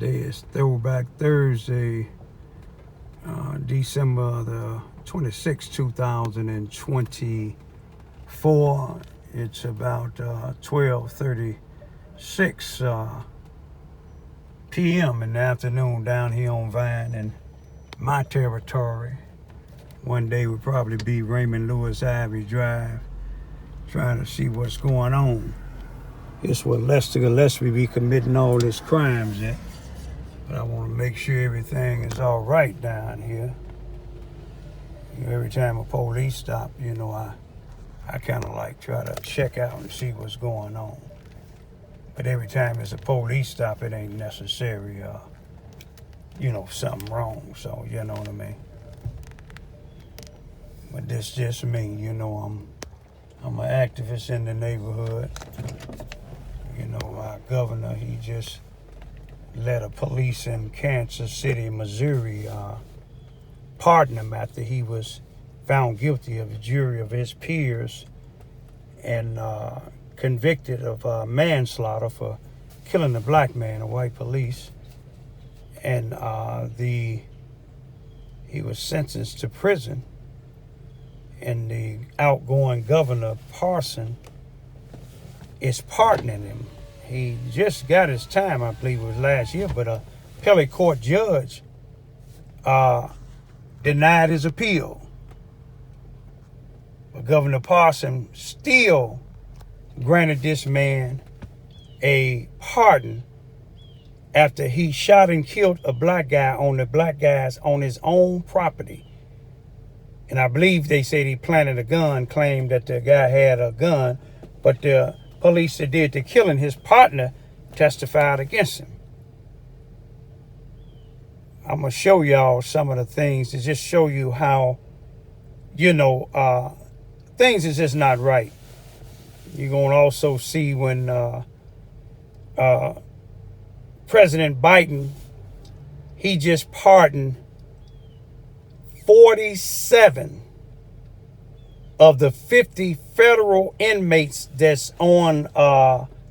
Today is Throwback Thursday, December the 26th, 2024. It's about 12:36 p.m. in the afternoon down here on Vine in my territory. One day would probably be Raymond Lewis Ivy Drive, trying to see what's going on. It's what Gillespie be committing all his crimes at. But I want to make sure everything is all right down here. Every time a police stop, I kind of like try to check out and see what's going on. But every time it's a police stop, it ain't necessary, something wrong. So, you know what I mean? But this just me, I'm an activist in the neighborhood. Our governor, he just let a police in Kansas City, Missouri, pardon him after he was found guilty of a jury of his peers and convicted of manslaughter for killing a black man, a white police. And he was sentenced to prison. And the outgoing governor, Parson, is pardoning him. He just got his time, I believe it was last year, but a appellate court judge denied his appeal. But Governor Parson still granted this man a pardon after he shot and killed a black guy on his own property. And I believe they said he planted a gun, claimed that the guy had a gun, but the police that did the killing, his partner, testified against him. I'm going to show y'all some of the things to just show you how, things is just not right. You're going to also see when President Biden, he just pardoned 47 of the 50 federal inmates that's on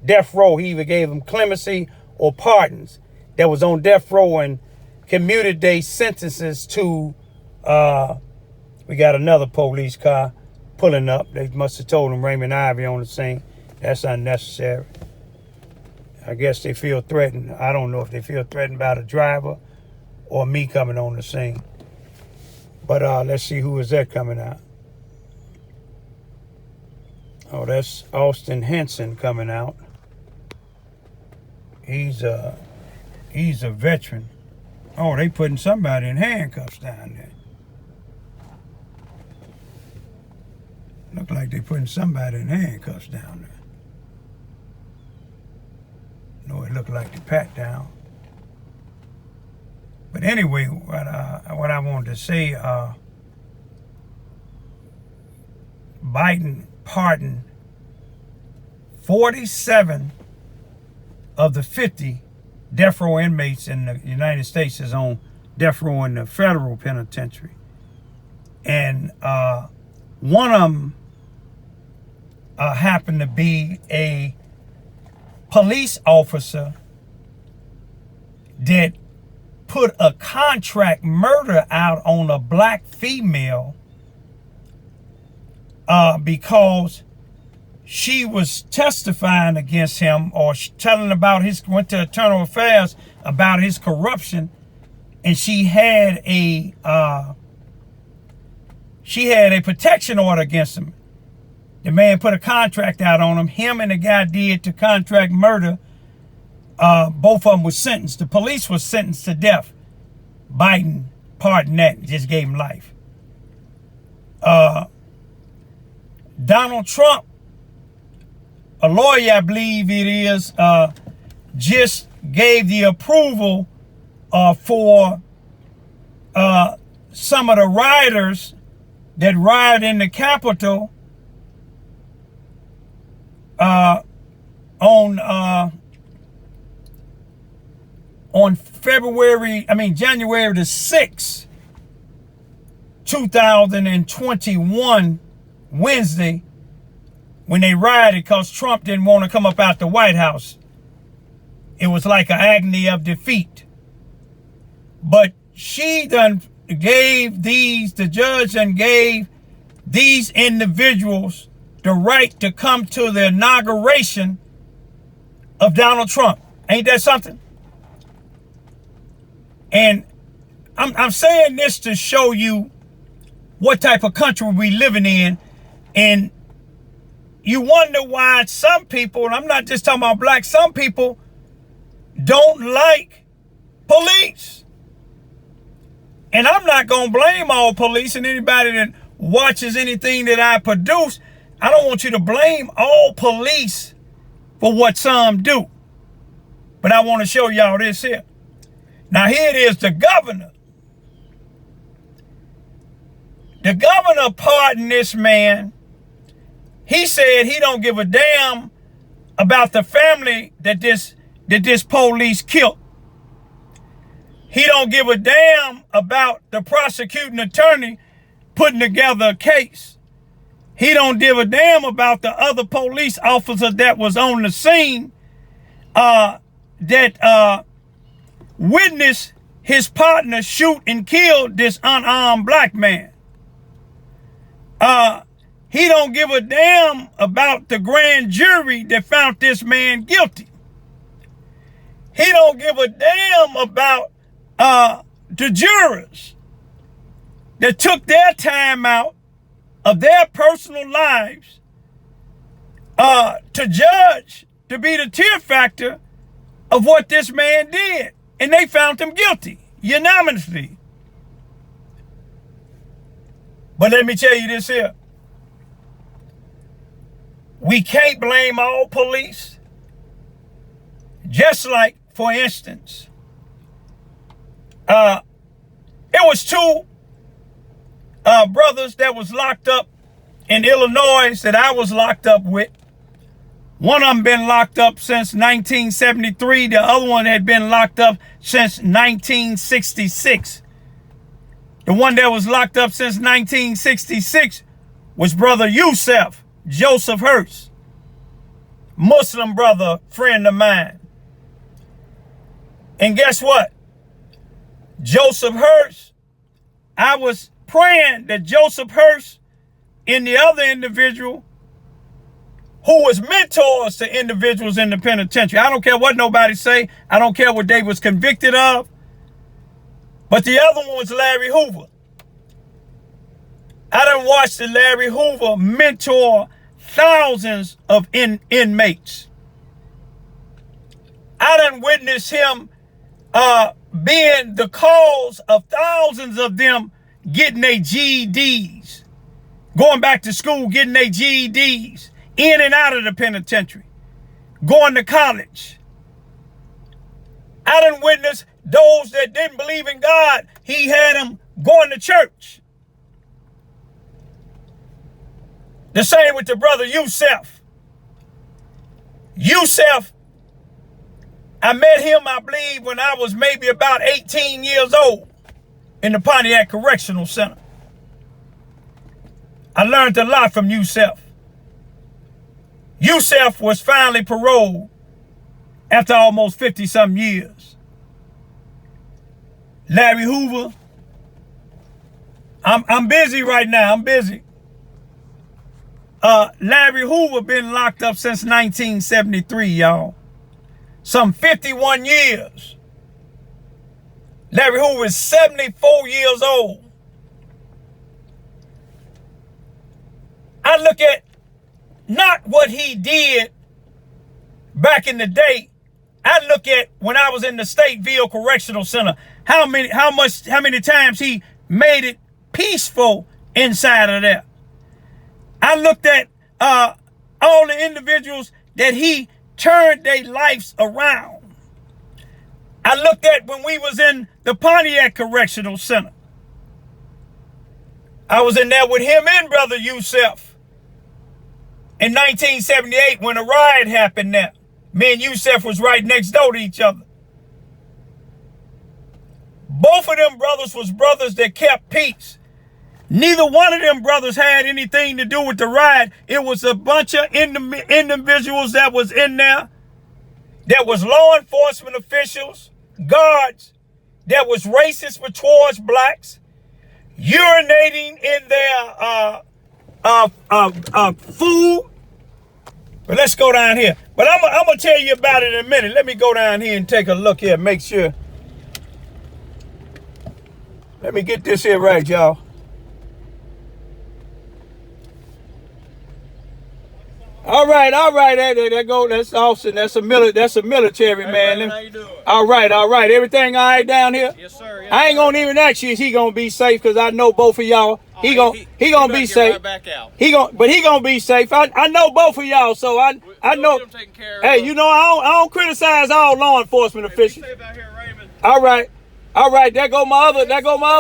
death row. He either gave them clemency or pardons that was on death row and commuted their sentences to, we got another police car pulling up. They must have told him Raymond Ivy on the scene. That's unnecessary. I guess they feel threatened. I don't know if they feel threatened by the driver or me coming on the scene. But let's see who is that coming out. Oh, that's Austin Henson coming out. He's a veteran. Oh, they putting somebody in handcuffs down there. Look like they putting somebody in handcuffs down there. No, it looked like the pat down. But anyway, what I wanted to say, Biden pardoned 47 of the 50 death row inmates in the United States is on death row in the federal penitentiary. And one of them happened to be a police officer that put a contract murder out on a black female because she was testifying against him or telling about went to internal affairs about his corruption, and she had a protection order against him. The man put a contract out on him. Him and the guy did to contract murder. Both of them were sentenced. The police was sentenced to death. Biden pardoned that and just gave him life. Donald Trump, a lawyer, I believe it is, just gave the approval for some of the rioters that rioted in the Capitol on January the 6th, 2021, Wednesday, when they rioted because Trump didn't want to come up out the White House. It was like an agony of defeat. But she done gave the judge done gave these individuals the right to come to the inauguration of Donald Trump. Ain't that something? And I'm saying this to show you what type of country we living in. And you wonder why some people, and I'm not just talking about black, some people don't like police. And I'm not going to blame all police, and anybody that watches anything that I produce, I don't want you to blame all police for what some do. But I want to show y'all this here. Now here it is, the governor. The governor pardoned this man. He said he don't give a damn about the family that this police killed. He don't give a damn about the prosecuting attorney putting together a case. He don't give a damn about the other police officer that was on the scene that witnessed his partner shoot and kill this unarmed black man. He don't give a damn about the grand jury that found this man guilty. He don't give a damn about the jurors that took their time out of their personal lives to judge, to be the tear factor of what this man did. And they found him guilty, unanimously. But let me tell you this here. We can't blame all police. Just like, for instance, it was two brothers that was locked up in Illinois that I was locked up with. One of them been locked up since 1973. The other one had been locked up since 1966. The one that was locked up since 1966 was Brother Yusef, Joseph Hurst, Muslim brother, friend of mine. And guess what? Joseph Hurst, I was praying that Joseph Hurst and the other individual who was mentors to individuals in the penitentiary. I don't care what nobody say. I don't care what they was convicted of. But the other one was Larry Hoover. I done watched the Larry Hoover mentor thousands of inmates. I done witnessed him being the cause of thousands of them getting their GEDs, going back to school, getting their GEDs, in and out of the penitentiary, going to college. I done witnessed those that didn't believe in God, he had them going to church. The same with the brother Yusef. Yusef, I met him, I believe, when I was maybe about 18 years old in the Pontiac Correctional Center. I learned a lot from Yusef. Yusef was finally paroled after almost 50-something years. Larry Hoover, I'm busy right now, I'm busy. Larry Hoover been locked up since 1973, y'all. Some 51 years. Larry Hoover is 74 years old. I look at not what he did back in the day. I look at when I was in the Stateville Correctional Center, how many times he made it peaceful inside of there. I looked at all the individuals that he turned their lives around. I looked at when we was in the Pontiac Correctional Center. I was in there with him and Brother Yusef in 1978 when a riot happened there. Me and Yusef was right next door to each other. Both of them brothers was brothers that kept peace. Neither one of them brothers had anything to do with the riot. It was a bunch of individuals that was in there, that was law enforcement officials, guards, that was racist towards blacks, urinating in their food. But let's go down here. But I'm gonna tell you about it in a minute. Let me go down here and take a look here. Make sure. Let me get this here right, y'all. All right. There go. That's Austin. That's a military man. Raymond, how you doing? All right. Everything all right down here? Yes, sir. Yes, I ain't gonna even ask you, is he gonna be safe? Because I know both of y'all. He gonna be safe. Right back out. He gonna be safe. I know both of y'all, so I know. Get him taken care of. Hey, you know I don't criticize all law enforcement officials. Safe out here, Raymond. All right. There go my other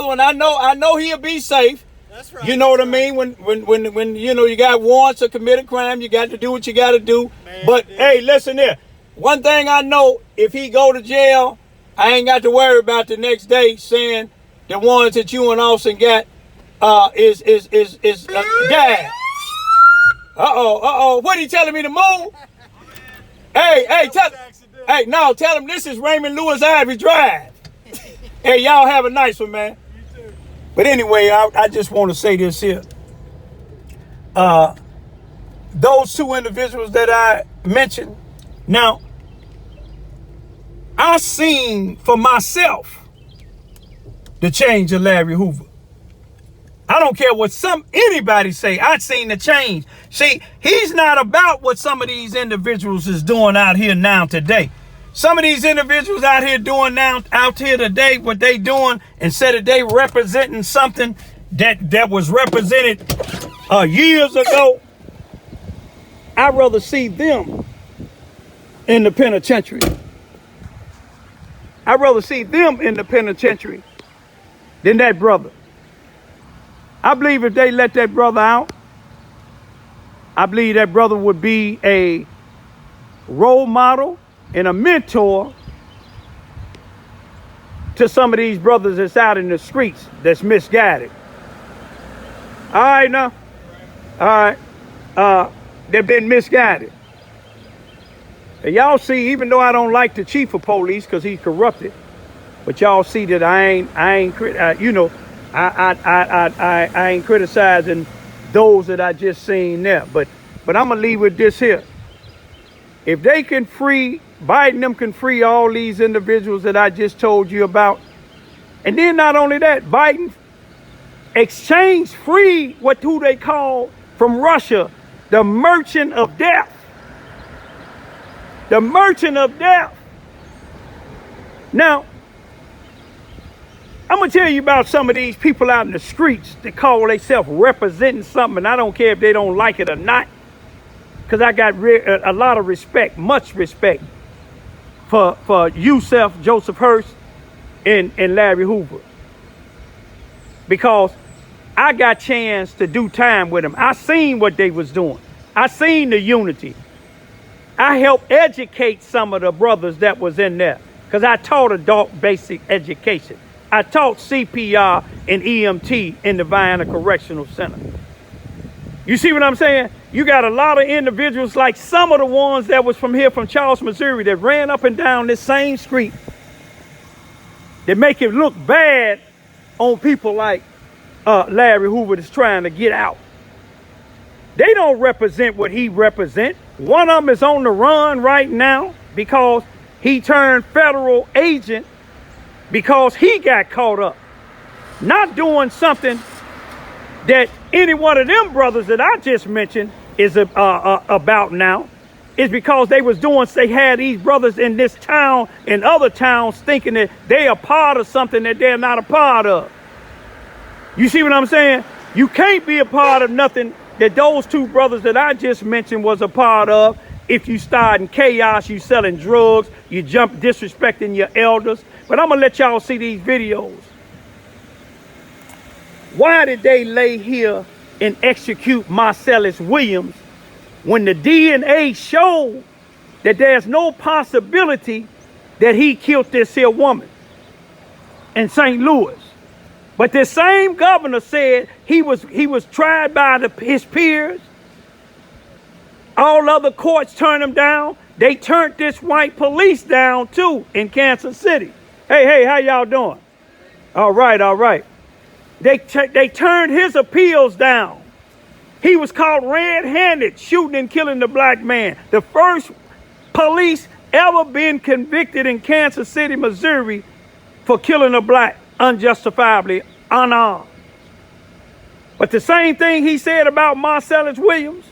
one. I know he'll be safe. That's right. You know what I mean? When you know you got warrants or commit a crime, you got to do what you got to do. Man, but hey, listen here. One thing I know, if he go to jail, I ain't got to worry about the next day saying the ones that you and Austin got is died. What are you telling me to move? Tell him this is Raymond Lewis Ivy Drive. Hey, y'all have a nice one, man. You too. But anyway, I just want to say this here. Those two individuals that I mentioned, now, I seen for myself the change of Larry Hoover. I don't care what anybody say. I seen the change. See, he's not about what some of these individuals is doing out here now today. Some of these individuals out here today, what they doing, instead of they representing something that was represented years ago, I'd rather see them in the penitentiary. I'd rather see them in the penitentiary than that brother. I believe if they let that brother out, I believe that brother would be a role model and a mentor to some of these brothers that's out in the streets that's misguided. All right now? All right. They've been misguided. And y'all see, even though I don't like the chief of police because he's corrupted, but y'all see that I ain't criticizing those that I just seen there. But I'm gonna leave with this here. If they can free, Biden them can free all these individuals that I just told you about. And then not only that, Biden free who they call from Russia, the merchant of death. The merchant of death. Now, I'm going to tell you about some of these people out in the streets that call themselves representing something, and I don't care if they don't like it or not, because I got a lot of respect, much respect for Yusef, Joseph Hurst, and Larry Hoover. Because I got chance to do time with them. I seen what they was doing. I seen the unity. I helped educate some of the brothers that was in there, because I taught adult basic education. I taught CPR and EMT in the Vienna Correctional Center. You see what I'm saying? You got a lot of individuals like some of the ones that was from here, from Charles, Missouri, that ran up and down this same street that make it look bad on people like Larry Hoover that's trying to get out. They don't represent what he represent. One of them is on the run right now because he turned federal agent because he got caught up not doing something that any one of them brothers that I just mentioned is about now. Is because they had these brothers in this town and other towns thinking that they are part of something that they're not a part of. You see what I'm saying? You can't be a part of nothing that those two brothers that I just mentioned was a part of. If you start in chaos, you selling drugs, you jump disrespecting your elders. But I'm going to let y'all see these videos. Why did they lay here and execute Marcellus Williams when the DNA showed that there's no possibility that he killed this here woman in St. Louis? But the same governor said he was tried by his peers. All other courts turned him down. They turned this white police down too in Kansas City. Hey, how y'all doing? All right. They turned his appeals down. He was caught red-handed shooting and killing the black man. The first police ever been convicted in Kansas City, Missouri for killing a black unjustifiably, unarmed. But the same thing he said about Marcellus Williams,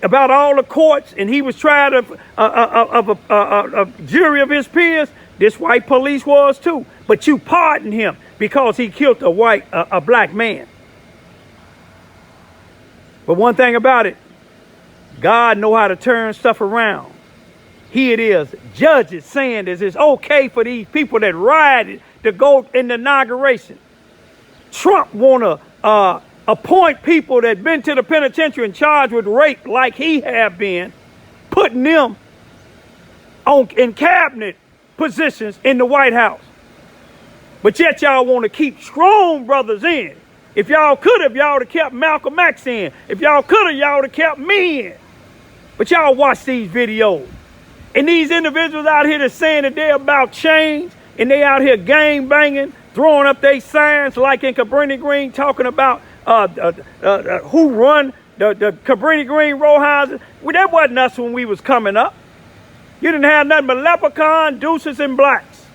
about all the courts, and he was tried of a jury of his peers, this white police was too. But you pardon him because he killed a black man. But one thing about it, God know how to turn stuff around. Here it is, judges saying this is okay for these people that rioted to go in the inauguration. Trump want to appoint people that been to the penitentiary and charged with rape like he have been, putting them in cabinet positions in the White House. But yet y'all want to keep strong brothers in. If y'all could have, y'all would have kept Malcolm X in. If y'all could have, y'all would have kept me in. But y'all watch these videos. And these individuals out here that's saying that they're about change, and they out here gang banging, throwing up their signs like in Cabrini Green, talking about who run the Cabrini Green row houses. Well, that wasn't us when we was coming up. You didn't have nothing but leprechaun, deuces, and blacks.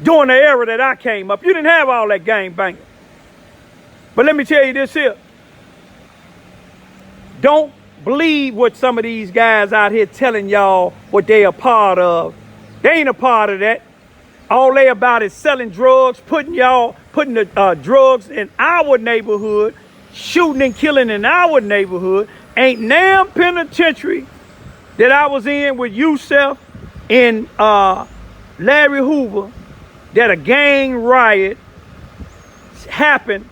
During the era that I came up, you didn't have all that gang banging. But let me tell you this here. Don't believe what some of these guys out here telling y'all what they a part of. They ain't a part of that. All they about is selling drugs, putting the drugs in our neighborhood, shooting and killing in our neighborhood. Ain't damn penitentiary that I was in with Yusef and Larry Hoover that a gang riot happened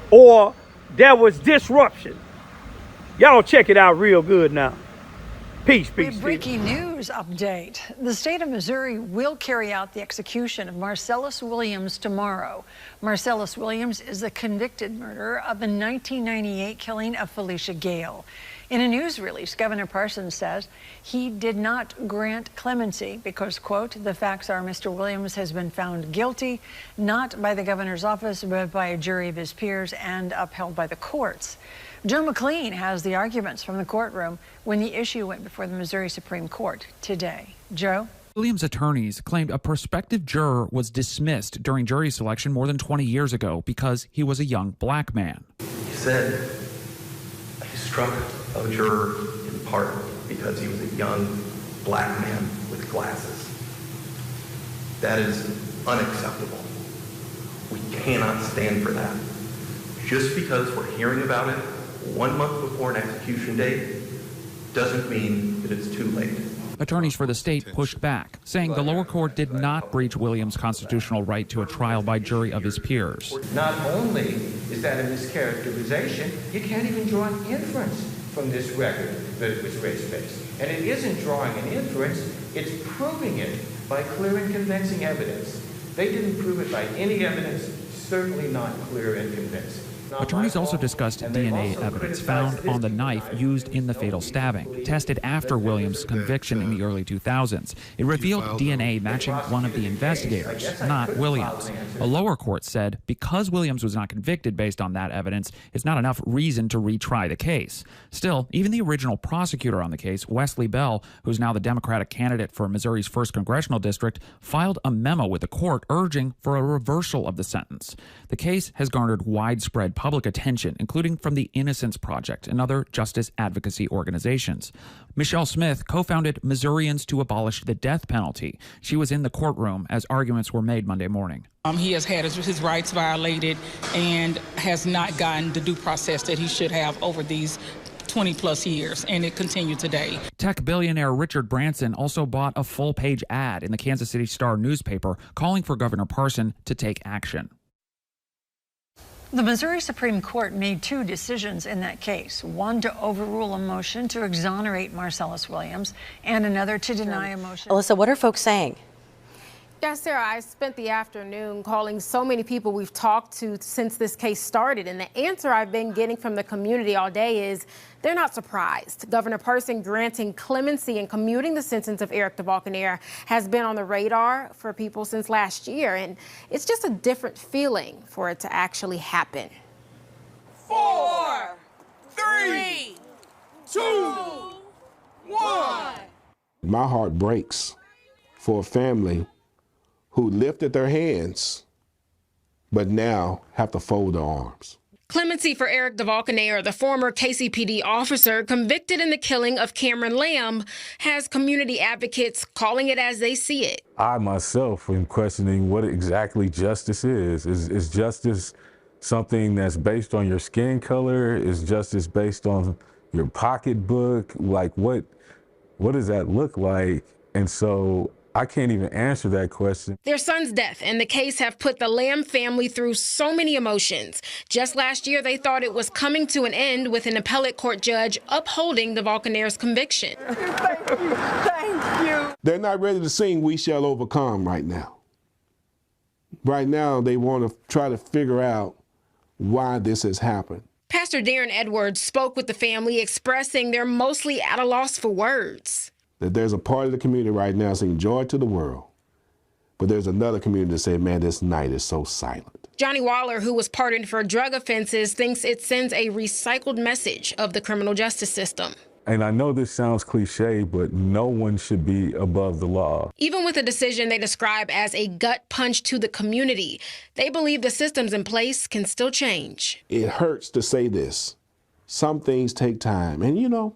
or there was disruption. Y'all check it out real good now. Peace. Breaking news update. The state of Missouri will carry out the execution of Marcellus Williams tomorrow. Marcellus Williams is the convicted murderer of the 1998 killing of Felicia Gale. In a news release, Governor Parson says he did not grant clemency because, quote, the facts are Mr. Williams has been found guilty, not by the governor's office, but by a jury of his peers and upheld by the courts. Joe McLean has the arguments from the courtroom when the issue went before the Missouri Supreme Court today. Joe? Williams' attorneys claimed a prospective juror was dismissed during jury selection more than 20 years ago because he was a young black man. He said he struck a juror in part because he was a young black man with glasses. That is unacceptable. We cannot stand for that. Just because we're hearing about it 1 month before an execution date doesn't mean that it's too late. Attorneys for the state pushed back, saying the lower court did not breach Williams' constitutional right to a trial by jury of his peers. Not only is that a mischaracterization, you can't even draw an inference from this record that it was race-based. And it isn't drawing an inference, it's proving it by clear and convincing evidence. They didn't prove it by any evidence, certainly not clear and convincing. Attorneys also discussed DNA evidence found on the knife used in the fatal stabbing, tested after Williams' conviction in the early 2000s. It revealed DNA matching one of the investigators, not Williams. A lower court said because Williams was not convicted based on that evidence, it's not enough reason to retry the case. Still, even the original prosecutor on the case, Wesley Bell, who's now the Democratic candidate for Missouri's 1st congressional district, filed a memo with the court urging for a reversal of the sentence. The case has garnered widespread public attention, including from the Innocence Project and other justice advocacy organizations. Michelle Smith co-founded Missourians to Abolish the Death Penalty. She was in the courtroom as arguments were made Monday morning. He has had his rights violated and has not gotten the due process that he should have over these 20-plus years, and it continued today. Tech billionaire Richard Branson also bought a full-page ad in the Kansas City Star newspaper calling for Governor Parson to take action. The Missouri Supreme Court made 2 decisions in that case, one to overrule a motion to exonerate Marcellus Williams and another to deny a motion. Alyssa, what are folks saying? Yeah, Sarah, I spent the afternoon calling so many people we've talked to since this case started, and the answer I've been getting from the community all day is they're not surprised. Governor Person granting clemency and commuting the sentence of Eric DeValcanair has been on the radar for people since last year, and it's just a different feeling for it to actually happen. 4, 3, 2, 1. My heart breaks for a family who lifted their hands, but now have to fold their arms. Clemency for Eric DeValcanair, the former KCPD officer convicted in the killing of Cameron Lamb, has community advocates calling it as they see it. I myself am questioning what exactly justice is. Is justice something that's based on your skin color? Is justice based on your pocketbook? Like what does that look like? And so I can't even answer that question. Their son's death and the case have put the Lamb family through so many emotions. Just last year, they thought it was coming to an end with an appellate court judge upholding DeValcanair's conviction. Thank you. Thank you. They're not ready to sing "We Shall Overcome" right now. Right now, they want to try to figure out why this has happened. Pastor Darren Edwards spoke with the family, expressing they're mostly at a loss for words. That there's a part of the community right now saying joy to the world, but there's another community that say, man, this night is so silent. Johnny Waller, who was pardoned for drug offenses, thinks it sends a recycled message of the criminal justice system. And I know this sounds cliche, but no one should be above the law. Even with a decision they describe as a gut punch to the community, they believe the systems in place can still change. It hurts to say this. Some things take time. And you know,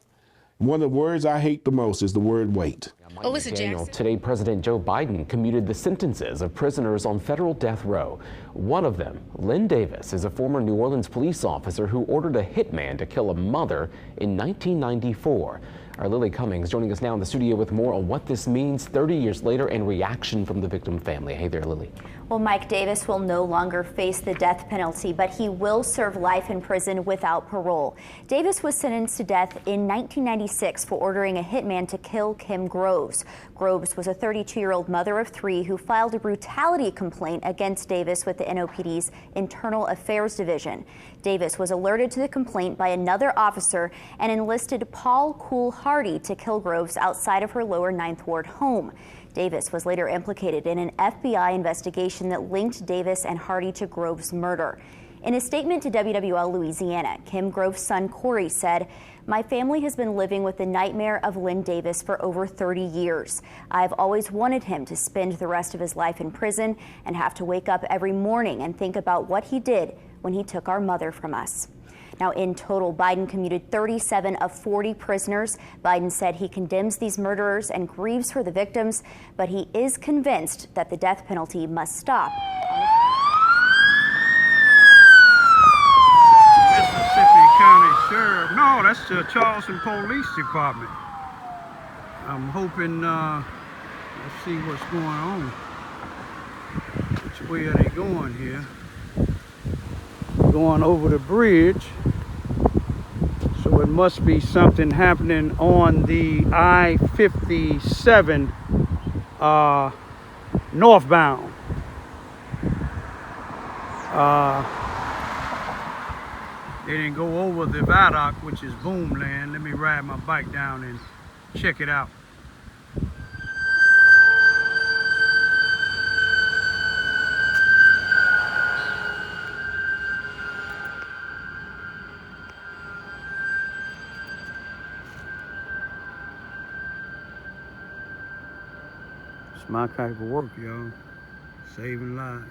one of the words I hate the most is the word wait. Alyssa Jackson. Today, President Joe Biden commuted the sentences of prisoners on federal death row. One of them, Lynn Davis, is a former New Orleans police officer who ordered a hitman to kill a mother in 1994. Our Lily Cummings joining us now in the studio with more on what this means 30 years later and reaction from the victim family. Hey there, Lily. Well, Mike Davis will no longer face the death penalty, but he will serve life in prison without parole. Davis was sentenced to death in 1996 for ordering a hitman to kill Kim Groves. Groves was a 32-year-old mother of 3 who filed a brutality complaint against Davis with the NOPD's Internal Affairs Division. Davis was alerted to the complaint by another officer and enlisted Paul Cool Hardy to kill Groves outside of her lower 9th Ward home. Davis was later implicated in an FBI investigation that linked Davis and Hardy to Groves' murder. In a statement to WWL Louisiana, Kim Groves' son Corey said, "My family has been living with the nightmare of Lynn Davis for over 30 years. I've always wanted him to spend the rest of his life in prison and have to wake up every morning and think about what he did when he took our mother from us." Now, in total, Biden commuted 37 of 40 prisoners. Biden said he condemns these murderers and grieves for the victims, but he is convinced that the death penalty must stop. Mississippi County Sheriff. No, that's the Charleston Police Department. I'm hoping, let's see what's going on. Which way are they going here? Going over the bridge. So it must be something happening on the I-57 northbound. They didn't go over the viaduct, which is Boomland. Let me ride my bike down and check it out. It's my type of work, y'all. Saving lives.